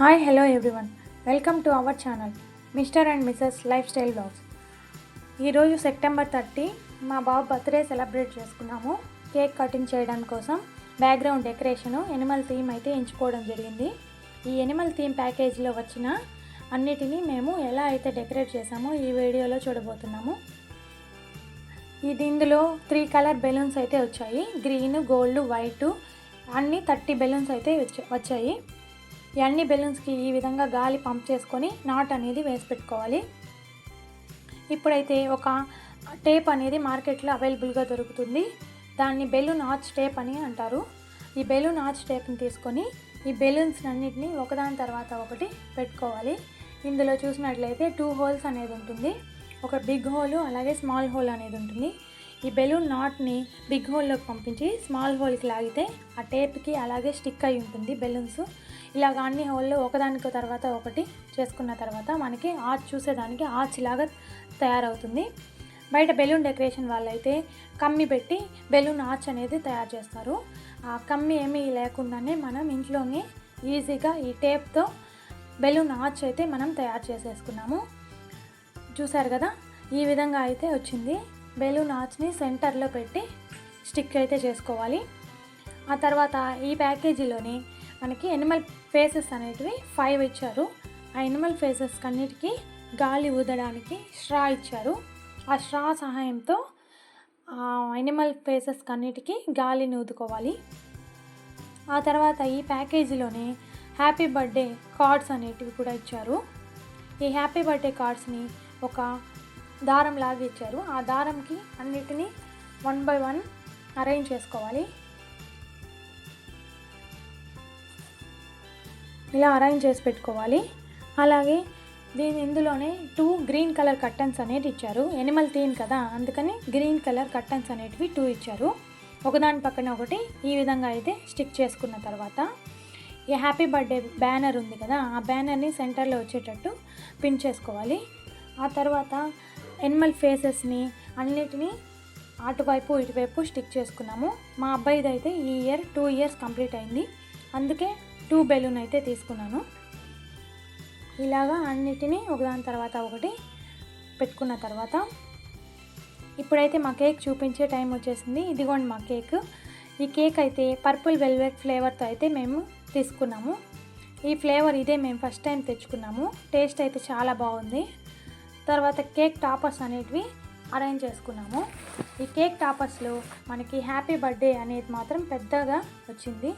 Hi hello everyone, welcome to our channel mister and missus life style blogs. ఈరోజు September 30 మా బాబు birthday celebrate చేసుకున్నాము. Cake cutting చేయడం కోసం బ్యాక్గ్రౌండ్ డెకరేషను ఎనిమల్ థీమ్ అయితే ఎంచుకోవడం జరిగింది. ఈ ఎనిమల్ థీమ్ ప్యాకేజీలో వచ్చిన అన్నిటినీ మేము ఎలా అయితే డెకరేట్ చేసామో ఈ వీడియోలో చూడబోతున్నాము. ఇందులో 3 కలర్ బెలూన్స్ అయితే వచ్చాయి. గ్రీన్, గోల్డ్, వైట్ అన్నీ 30 బెలూన్స్ అయితే వచ్చాయి. ఈ అన్ని బెలూన్స్కి ఈ విధంగా గాలి పంప్ చేసుకొని నాట్ అనేది వేసి పెట్టుకోవాలి. ఇప్పుడైతే ఒక టేప్ అనేది మార్కెట్లో అవైలబుల్గా దొరుకుతుంది. దాన్ని బెలూన్ ఆర్చ్ టేప్ అని అంటారు. ఈ బెలూన్ ఆర్చ్ టేప్ని తీసుకొని ఈ బెలూన్స్ అన్నిటిని ఒకదాని తర్వాత ఒకటి పెట్టుకోవాలి. ఇందులో చూసినట్లయితే 2 హోల్స్ అనేది ఉంటుంది. ఒక బిగ్ హోల్ అలాగే స్మాల్ హోల్ అనేది ఉంటుంది. ఈ బెలూన్ నాట్ని బిగ్ హోల్లోకి పంపించి స్మాల్ హోల్కి లాగితే ఆ టేప్కి అలాగే స్టిక్ అయి ఉంటుంది బెలూన్స్. ఇలాగ అన్ని హోల్లో ఒకదానికి తర్వాత ఒకటి చేసుకున్న తర్వాత మనకి ఆర్చ్ చూసేదానికి ఆర్చ్ లాగా తయారవుతుంది. బయట బెలూన్ డెకరేషన్ వాళ్ళైతే కమ్మి పెట్టి బెలూన్ ఆర్చ్ అనేది తయారు చేస్తారు. ఆ కమ్మి ఏమీ లేకుండానే మనం ఇంట్లోనే ఈజీగా ఈ టేప్తో బెలూన్ ఆర్చ్ అయితే మనం తయారు చేసేసుకున్నాము. చూసారు కదా, ఈ విధంగా అయితే వచ్చింది. బెలూన్ ఆర్చ్ని సెంటర్లో పెట్టి స్టిక్ అయితే చేసుకోవాలి. ఆ తర్వాత ఈ ప్యాకేజీలోని మనకి ఎనిమల్ ఫేసెస్ అనేటివి 5 ఇచ్చారు. ఆ ఎనిమల్ ఫేసెస్ అన్నిటికీ గాలి ఊదడానికి స్ట్రా ఇచ్చారు. ఆ స్ట్రా సహాయంతో ఎనిమల్ ఫేసెస్ అన్నిటికీ గాలిని ఊదుకోవాలి. ఆ తర్వాత ఈ ప్యాకేజీలోనే హ్యాపీ బర్త్డే కార్డ్స్ అనేటివి కూడా ఇచ్చారు. ఈ హ్యాపీ బర్త్డే కార్డ్స్ని ఒక దారం లాగా ఇచ్చారు. ఆ దారంకి అన్నిటినీ 1 by 1 అరేంజ్ చేసుకోవాలి. ఇలా అరేంజ్ చేసి పెట్టుకోవాలి. అలాగే ఇందులోనే 2 గ్రీన్ కలర్ కర్టన్స్ అనేది ఇచ్చారు. ఎనిమల్ థీమ్ కదా, అందుకని గ్రీన్ కలర్ కర్టన్స్ అనేటివి 2 ఇచ్చారు. ఒకదాని పక్కన ఒకటి ఈ విధంగా అయితే స్టిక్ చేసుకున్న తర్వాత ఈ హ్యాపీ బర్త్డే బ్యానర్ ఉంది కదా, ఆ బ్యానర్ని సెంటర్లో వచ్చేటట్టు పిన్ చేసుకోవాలి. ఆ తర్వాత ఎనిమల్ ఫేసెస్ని అన్నిటినీ అటువైపు ఇటువైపు స్టిక్ చేసుకున్నాము. మా అబ్బాయిది అయితే ఈ ఇయర్ 2 years కంప్లీట్ అయింది, అందుకే 2 బెలూన్ అయితే తీసుకున్నాను. ఇలాగా అన్నిటినీ ఒకదాని తర్వాత ఒకటి పెట్టుకున్న తర్వాత ఇప్పుడైతే మా కేక్ చూపించే టైం వచ్చేసింది. ఇదిగోండి మా కేక్. ఈ కేక్ అయితే పర్పుల్ వెల్వెట్ ఫ్లేవర్తో అయితే మేము తీసుకున్నాము. ఈ ఫ్లేవర్ ఇదే మేము ఫస్ట్ టైం తెచ్చుకున్నాము. టేస్ట్ అయితే చాలా బాగుంది. తర్వాత కేక్ టాపర్స్ అనేటివి అరేంజ్ చేసుకున్నాము. ఈ కేక్ టాపర్స్లో మనకి హ్యాపీ బర్త్డే అనేది మాత్రం పెద్దగా వచ్చింది.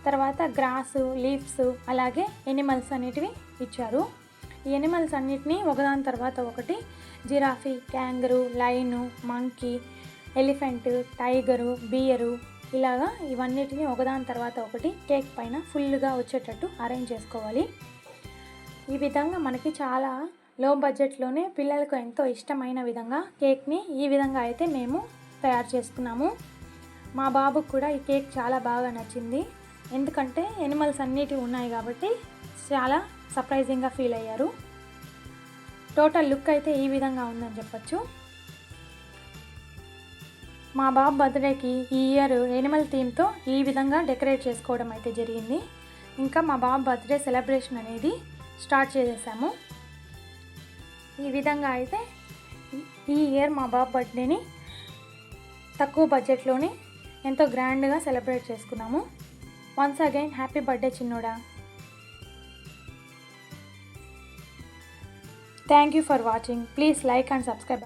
తర్వాత గ్రాసు, లీవ్స్ అలాగే ఎనిమల్స్ అనేటివి ఇచ్చారు. ఈ ఎనిమల్స్ అన్నిటినీ ఒకదాని తర్వాత ఒకటి giraffe, క్యాంగరు, line, monkey, elephant, tiger, beer ఇలాగా ఇవన్నిటిని ఒకదాని తర్వాత ఒకటి కేక్ పైన ఫుల్గా వచ్చేటట్టు అరేంజ్ చేసుకోవాలి. ఈ విధంగా మనకి చాలా లో బడ్జెట్లోనే పిల్లలకు ఎంతో ఇష్టమైన విధంగా కేక్ని ఈ విధంగా అయితే మేము తయారు చేసుకున్నాము. మా బాబుకు కూడా ఈ కేక్ చాలా బాగా నచ్చింది. ఎందుకంటే ఎనిమల్స్ అన్నిటివి ఉన్నాయి కాబట్టి చాలా సర్ప్రైజింగ్గా ఫీల్ అయ్యారు. టోటల్ లుక్ అయితే ఈ విధంగా ఉందని చెప్పచ్చు. మా బాబు బర్త్డేకి ఈ ఇయర్ ఎనిమల్ థీమ్తో ఈ విధంగా డెకరేట్ చేసుకోవడం అయితే జరిగింది. ఇంకా మా బాబు బర్త్డే సెలబ్రేషన్ అనేది స్టార్ట్ చేసేసాము. ఈ విధంగా అయితే ఈ ఇయర్ మా బాబు బర్త్డేని తక్కువ బడ్జెట్లోనే ఎంతో గ్రాండ్గా సెలబ్రేట్ చేసుకున్నాము. వన్స్ అగైన్ హ్యాపీ బర్త్డే చిన్నోడా. Thank you for watching. Please like and subscribe.